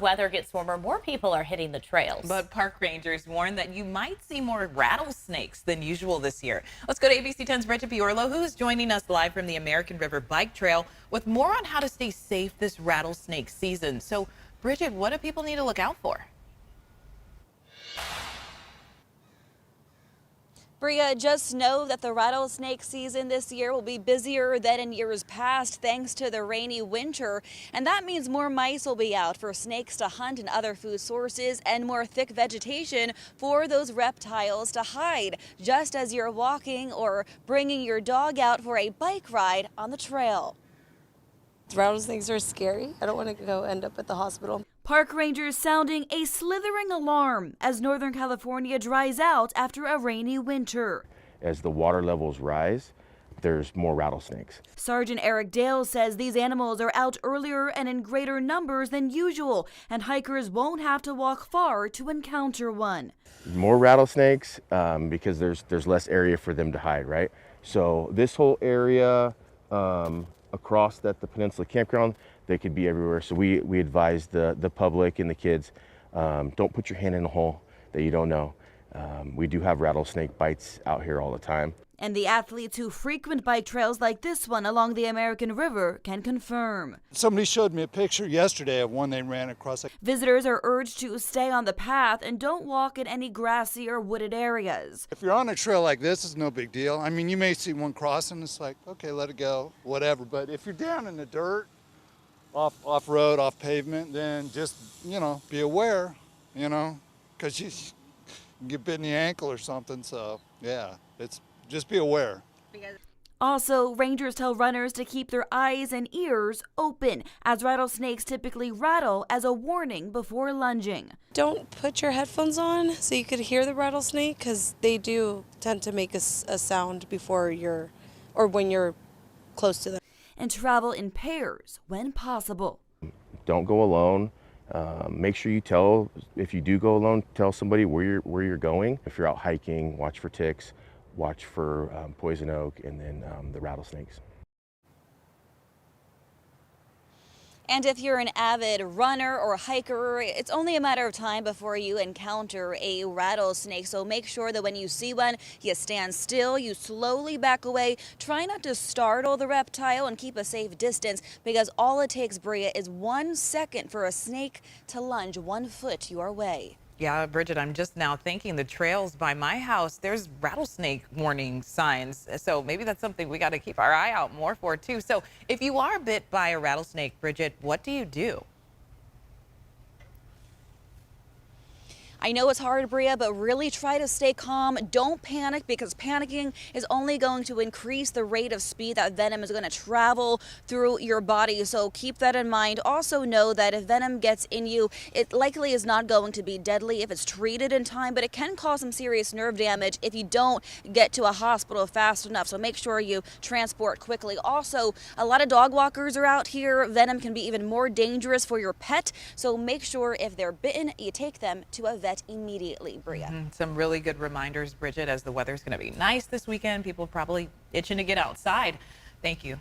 Weather gets warmer, more people are hitting the trails. But park rangers warn that you might see more rattlesnakes than usual this year. Let's go to ABC 10's Bridget Piorlo, who is joining us live from the American River Bike Trail with more on how to stay safe this rattlesnake season. So, Bridget, what do people need to look out for? Bria, just know that the rattlesnake season this year will be busier than in years past thanks to the rainy winter. And that means more mice will be out for snakes to hunt and other food sources, and more thick vegetation for those reptiles to hide, just as you're walking or bringing your dog out for a bike ride on the trail. Rattlesnakes are scary. I don't want to go end up at the hospital. Park rangers sounding a slithering alarm as Northern California dries out after a rainy winter. As the water levels rise, there's more rattlesnakes. Sergeant Eric Dale says these animals are out earlier and in greater numbers than usual, and hikers won't have to walk far to encounter one. More rattlesnakes because there's less area for them to hide, right? So this whole area across the Peninsula Campground, they could be everywhere. So we advise the public and the kids, don't put your hand in a hole that you don't know. We do have rattlesnake bites out here all the time. And the athletes who frequent bike trails like this one along the American River can confirm. Somebody showed me a picture yesterday of one they ran across. Visitors are urged to stay on the path and don't walk in any grassy or wooded areas. If you're on a trail like this, it's no big deal. I mean, you may see one crossing, it's like, okay, let it go, whatever. But if you're down in the dirt, off road, off pavement, then just, be aware, because you can get bit in the ankle or something. So, yeah, just be aware. Also, rangers tell runners to keep their eyes and ears open, as rattlesnakes typically rattle as a warning before lunging. Don't put your headphones on so you could hear the rattlesnake, because they do tend to make a sound when you're close to them. And travel in pairs when possible. Don't go alone. Make sure if you do go alone, tell somebody where you're going. If you're out hiking, watch for ticks, watch for poison oak, and then the rattlesnakes. And if you're an avid runner or hiker, it's only a matter of time before you encounter a rattlesnake. So make sure that when you see one, you stand still, you slowly back away. Try not to startle the reptile and keep a safe distance, because all it takes, Bria, is 1 second for a snake to lunge 1 foot your way. Yeah, Bridget, I'm just now thinking the trails by my house, there's rattlesnake warning signs. So maybe that's something we got to keep our eye out more for, too. So if you are bit by a rattlesnake, Bridget, what do you do? I know it's hard, Bria, but really try to stay calm. Don't panic, because panicking is only going to increase the rate of speed that venom is going to travel through your body. So keep that in mind. Also know that if venom gets in you, it likely is not going to be deadly if it's treated in time, but it can cause some serious nerve damage if you don't get to a hospital fast enough. So make sure you transport quickly. Also, a lot of dog walkers are out here. Venom can be even more dangerous for your pet. So make sure if they're bitten, you take them to a vet immediately, Bria. Some really good reminders, Bridget, as the weather's going to be nice this weekend. People probably itching to get outside. Thank you.